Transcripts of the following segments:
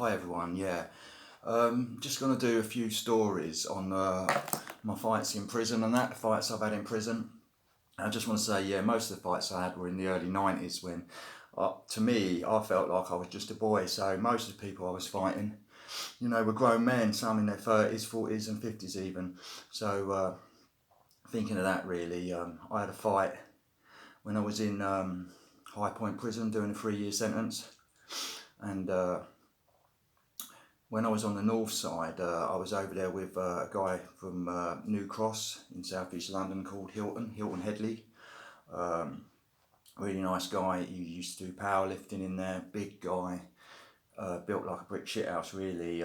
Hi everyone, yeah. Just going to do a few stories on my fights in prison and that, the fights I've had in prison. I just want to say, yeah, most of the fights I had were in the early 90s when, to me, I felt like I was just a boy. So most of the people I was fighting, you know, were grown men, some in their 30s, 40s and 50s even. So thinking of that really, I had a fight when I was in Highpoint prison doing a 3-year sentence. And when I was on the north side, I was over there with a guy from New Cross in South East London called Hilton Headley. Really nice guy. He used to do powerlifting in there, big guy, built like a brick shithouse really.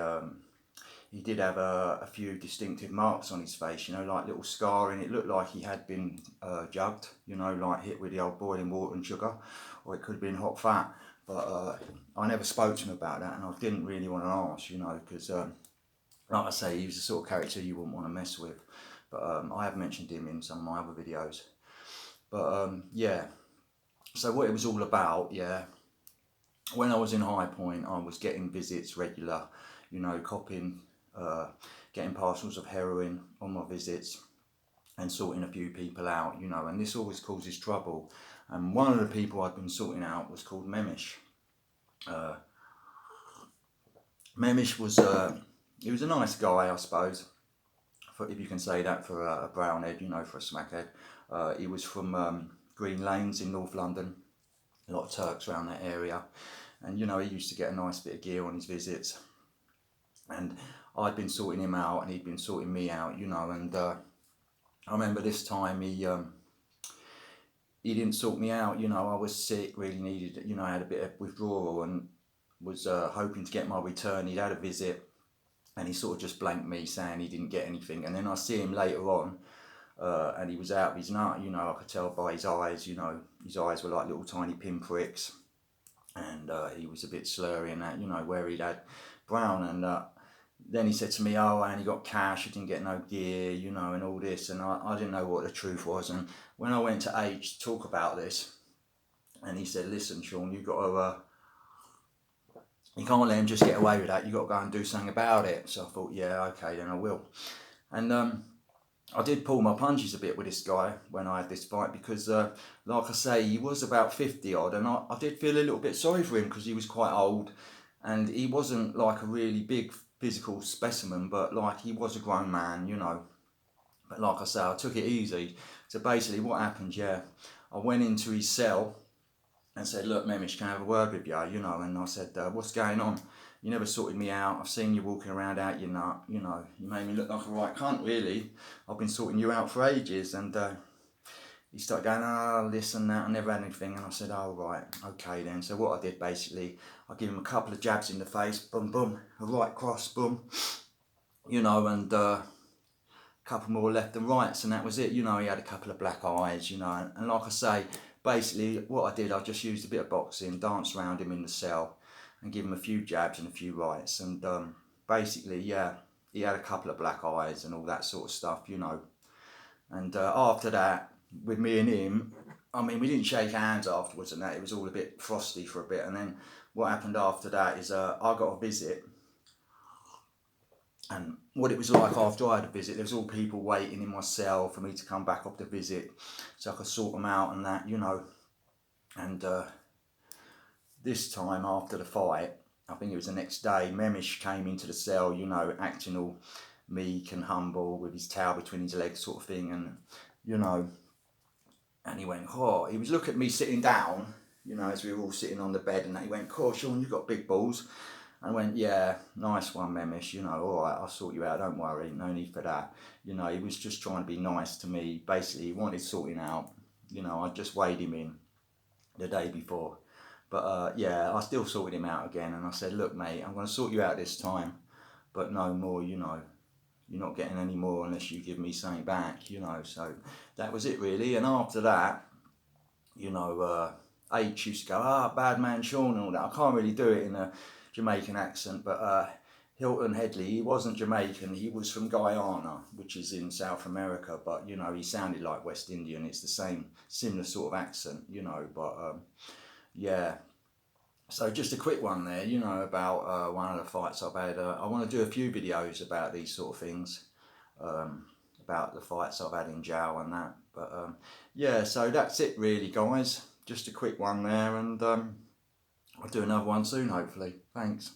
He did have a few distinctive marks on his face, you know, like little scarring. It looked like he had been jugged, you know, like hit with the old boiling water and sugar, or it could have been hot fat. But I never spoke to him about that, and I didn't really want to ask, you know, because like I say, he was the sort of character you wouldn't want to mess with. But I have mentioned him in some of my other videos. But yeah, so what it was all about, yeah, when I was in Highpoint, I was getting visits regular, you know, copping, getting parcels of heroin on my visits and sorting a few people out, you know, and this always causes trouble. And one of the people I'd been sorting out was called Memish. Memish was, he was a nice guy, I suppose, if you can say that for a brownhead, you know, for a smackhead. He was from Green Lanes in North London, a lot of Turks around that area. And, you know, he used to get a nice bit of gear on his visits. And I'd been sorting him out and he'd been sorting me out, you know, and I remember this time he didn't sort me out, you know. I was sick, really needed, you know, I had a bit of withdrawal and was hoping to get my return. He'd had a visit and he sort of just blanked me saying he didn't get anything. And then I see him later on and he was out of his nut, you know. I could tell by his eyes, you know, his eyes were like little tiny pinpricks, and he was a bit slurry and that, you know, where he'd had brown. And then he said to me, oh, I only got cash, I didn't get no gear, you know, and all this. And I didn't know what the truth was. And when I went to H to talk about this, and he said, listen, Sean, you got to, you can't let him just get away with that. You got to go and do something about it. So I thought, yeah, okay, then I will. And I did pull my punches a bit with this guy when I had this fight because, like I say, he was about 50 odd, and I did feel a little bit sorry for him because he was quite old, and he wasn't like a really big physical specimen, but like he was a grown man, you know. But like I say, I took it easy. So basically what happened, yeah, I went into his cell and said, look, Memish, can I have a word with you, you know. And I said, what's going on? You never sorted me out. I've seen you walking around out your nut, you know. You made me look like a right cunt, really. I've been sorting you out for ages. And he started going, oh, this and that, I never had anything. And I said, oh, right, okay then. So what I did basically, I gave him a couple of jabs in the face, boom, boom, a right cross, boom, you know, and a couple more left and rights, and that was it. You know, he had a couple of black eyes, you know. And like I say, basically what I did, I just used a bit of boxing, danced around him in the cell and give him a few jabs and a few rights. And basically, yeah, he had a couple of black eyes and all that sort of stuff, you know. And after that, with me and him, I mean, we didn't shake hands afterwards and that. It was all a bit frosty for a bit. And then what happened after that is I got a visit. And what it was like after I had a visit, there was all people waiting in my cell for me to come back off the visit so I could sort them out and that, you know. And this time after the fight, I think it was the next day, Memish came into the cell, you know, acting all meek and humble with his towel between his legs sort of thing. And, you know, and he went, oh, he was looking at me sitting down, you know, as we were all sitting on the bed, and he went, oh, Sean, you've got big balls. And I went, yeah, nice one, Memish, you know, all right, I'll sort you out, don't worry, no need for that. You know, he was just trying to be nice to me. Basically, he wanted sorting out. You know, I just weighed him in the day before. But yeah, I still sorted him out again, and I said, look, mate, I'm going to sort you out this time, but no more, you know. You're not getting any more unless you give me something back, you know. So that was it, really. And after that, you know, H used to go, bad man Sean and all that. I can't really do it in a Jamaican accent, but Hilton Headley, he wasn't Jamaican, he was from Guyana, which is in South America, but, you know, he sounded like West Indian. It's the same, similar sort of accent, you know. But yeah, So just a quick one there, you know, about one of the fights I've had. I want to do a few videos about these sort of things, about the fights I've had in jail and that. But yeah, so that's it really, guys. Just a quick one there, and I'll do another one soon, hopefully. Thanks.